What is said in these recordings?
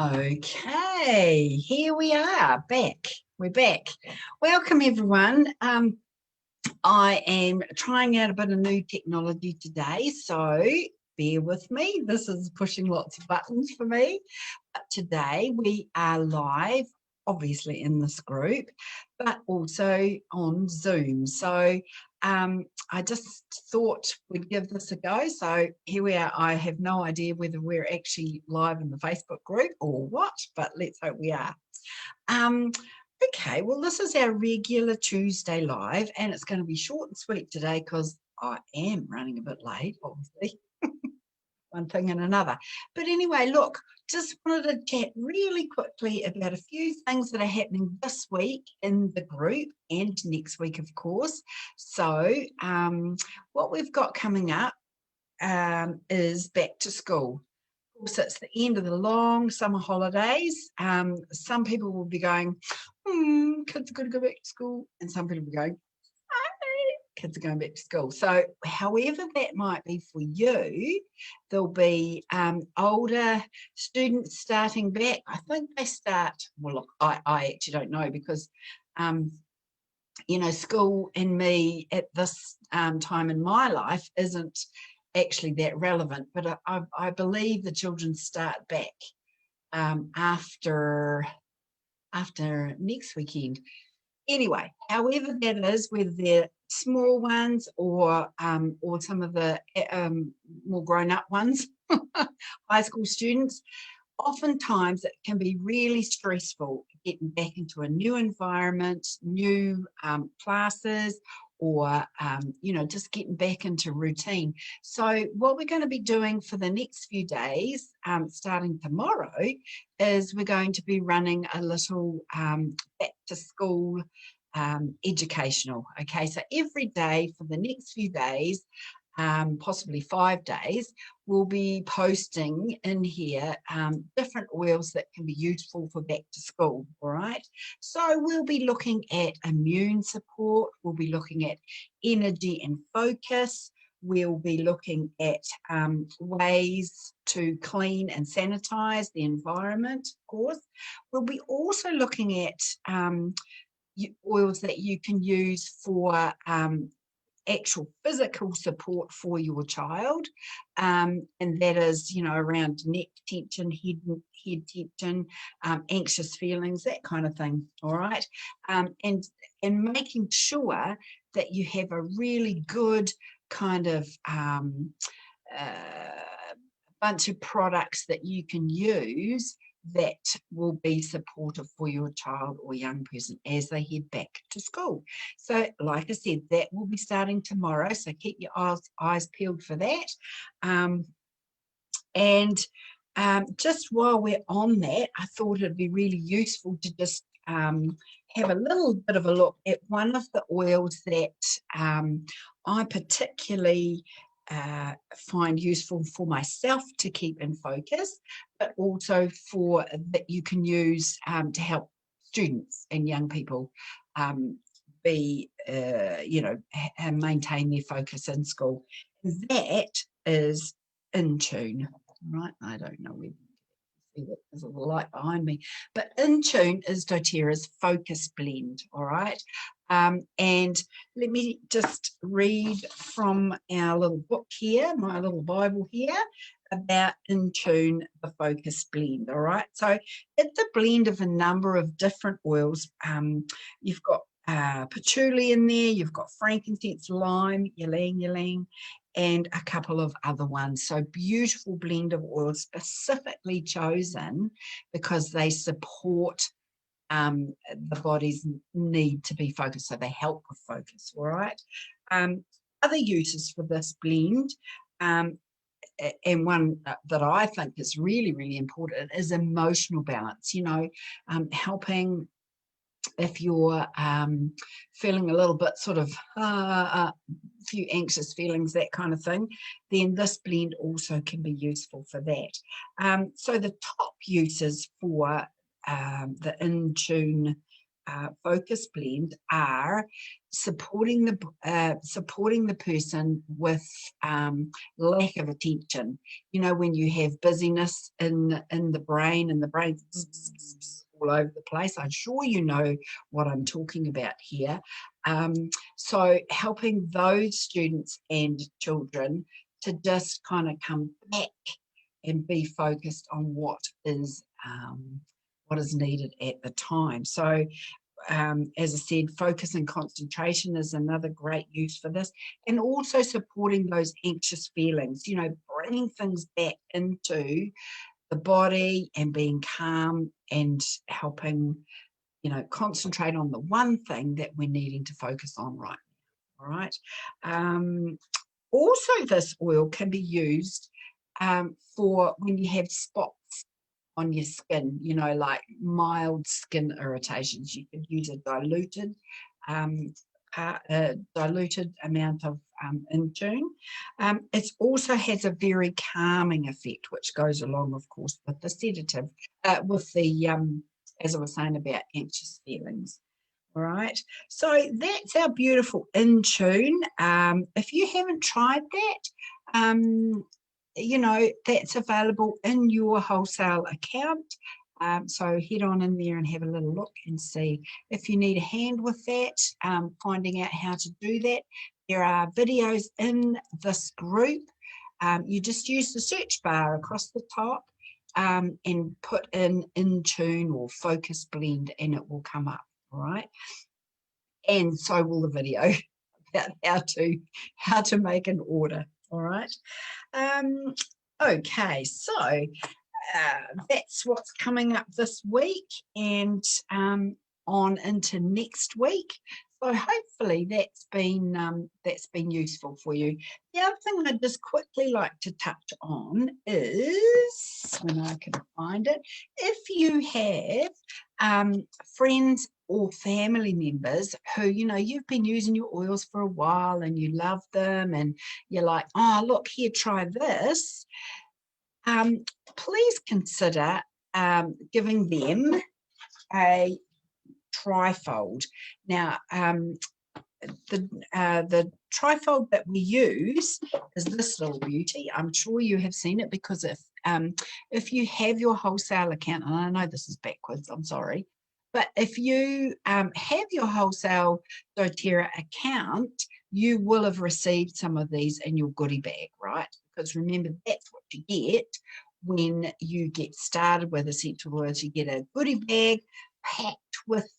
Okay, here we are back. We're back. Welcome everyone. I am trying out a bit of new technology today, so bear with me. This is pushing lots of buttons for me. But today we are live, obviously in this group, but also on Zoom. So I just thought we'd give this a go. So here we are. I have no idea whether we're actually live in the Facebook group or what, but let's hope we are. Okay, well, this is our regular Tuesday live, and it's going to be short and sweet today because I am running a bit late, obviously. One thing and another. But anyway, look, just wanted to chat really quickly about a few things that are happening this week in the group and next week, of course. So what we've got coming up is back to school. Of course, it's the end of the long summer holidays. Some people will be going, kids are going to go back to school. And some people will be going, kids are going back to school. So however that might be for you, there'll be older students starting back. I think they start, well, look, I actually don't know because, you know, school and me at this time in my life isn't actually that relevant, but I believe the children start back after next weekend. Anyway, however that is, whether they're small ones or some of the more grown-up ones, high school students, oftentimes it can be really stressful getting back into a new environment, new classes, or you know, just getting back into routine. So what we're going to be doing for the next few days, starting tomorrow, is we're going to be running a little back to school educational. Okay, so every day for the next few days, possibly 5 days, we'll be posting in here different oils that can be useful for back to school. All right, so we'll be looking at immune support, we'll be looking at energy and focus, we'll be looking at ways to clean and sanitize the environment, of course. We'll be also looking at oils that you can use for actual physical support for your child, and that is, you know, around neck tension, head tension, anxious feelings, that kind of thing. All right, and making sure that you have a really good kind of bunch of products that you can use that will be supportive for your child or young person as they head back to school. So like I said, that will be starting tomorrow, so keep your eyes peeled for that. Just while we're on that, I thought it'd be really useful to just have a little bit of a look at one of the oils that I particularly find useful for myself to keep in focus, but also for that you can use to help students and young people be, you know, maintain their focus in school. That is In Tune, right? I don't know whether see that there's a light behind me, but In Tune is doTERRA's focus blend. All right, and let me just read from our little book here, my little Bible here, about In Tune, the focus blend. All right, so it's a blend of a number of different oils. You've got patchouli in there, you've got frankincense, lime, ylang, and a couple of other ones. So beautiful blend of oils specifically chosen because they support the body's need to be focused, so they help with focus. All right, other uses for this blend, and one that I think is really, really important, is emotional balance. You know, helping if you're feeling a little bit sort of a few anxious feelings, that kind of thing, then this blend also can be useful for that. So the top uses for the In Tune focus blend are supporting the person with lack of attention. You know, when you have busyness in the brain, and the brain all over the place. I'm sure you know what I'm talking about here. So helping those students and children to just kind of come back and be focused on what is needed at the time. So as I said, focus and concentration is another great use for this, and also supporting those anxious feelings, you know, bringing things back into the body and being calm and helping, you know, concentrate on the one thing that we're needing to focus on right now. All right. Also, this oil can be used for when you have spots on your skin, you know, like mild skin irritations. You could use a diluted amount of Intune. It also has a very calming effect, which goes along, of course, with the sedative, with the, as I was saying, about anxious feelings. All right, so that's our beautiful Intune. If you haven't tried that, you know, that's available in your wholesale account. So head on in there and have a little look and see if you need a hand with that, finding out how to do that. There are videos in this group. You just use the search bar across the top and put in Intune or Focus Blend, and it will come up. All right, and so will the video about how to make an order. All right. Okay, so that's what's coming up this week, and on into next week. So hopefully that's been useful for you. The other thing I'd just quickly like to touch on is, when I can find it, if you have friends or family members who, you know, you've been using your oils for a while and you love them and you're like, oh, look here, try this. Please consider giving them a trifold. Now, the trifold that we use is this little beauty. I'm sure you have seen it, because if you have your wholesale account, and I know this is backwards, I'm sorry, but if you have your wholesale Doterra account, you will have received some of these in your goodie bag, right? Because remember, that's what you get when you get started with essential oils. You get a goodie bag packed with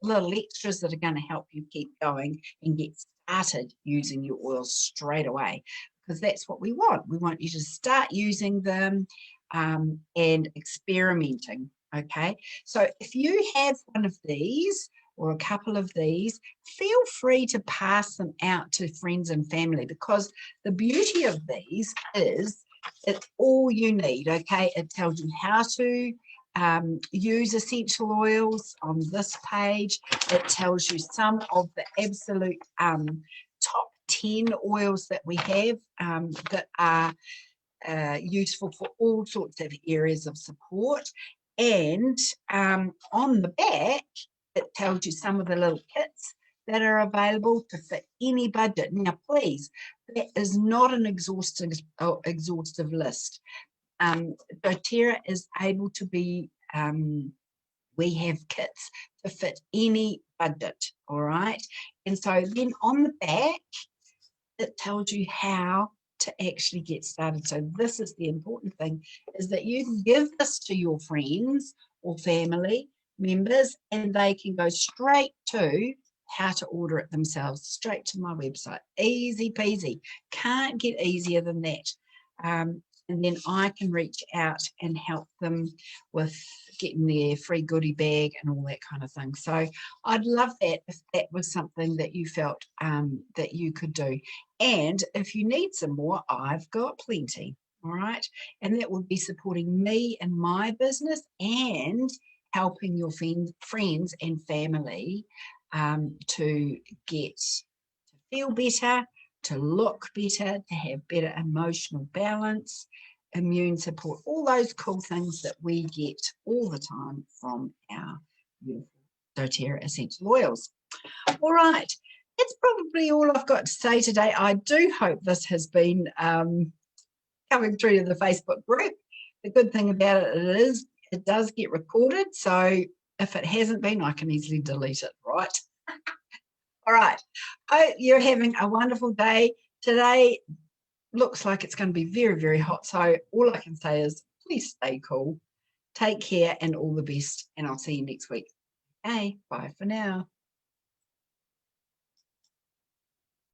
little extras that are going to help you keep going and get started using your oils straight away, because that's what we want. We want you to start using them and experimenting. Okay, so if you have one of these or a couple of these, feel free to pass them out to friends and family, because the beauty of these is it's all you need. Okay, it tells you how to use essential oils on this page. It tells you some of the absolute top 10 oils that we have that are useful for all sorts of areas of support. And on the back, it tells you some of the little kits that are available to fit any budget. Now, please, that is not an exhaustive list. doTERRA is able to be, we have kits to fit any budget, all right? And so then on the back, it tells you how to actually get started. So this is the important thing, is that you can give this to your friends or family members, and they can go straight to how to order it themselves, straight to my website. Easy peasy. Can't get easier than that. And then I can reach out and help them with getting their free goodie bag and all that kind of thing. So I'd love that if that was something that you felt that you could do. And if you need some more, I've got plenty, all right? And that would be supporting me and my business and helping your friends and family to feel better, to look better, to have better emotional balance, immune support, all those cool things that we get all the time from our beautiful doTERRA essential oils. All right, that's probably all I've got to say today. I do hope this has been coming through to the Facebook group. The good thing about it is it does get recorded, so if it hasn't been, I can easily delete it, right? All right, hope you're having a wonderful day. Today looks like it's going to be very, very hot, so all I can say is please stay cool, take care, and all the best, and I'll see you next week. Okay, bye for now.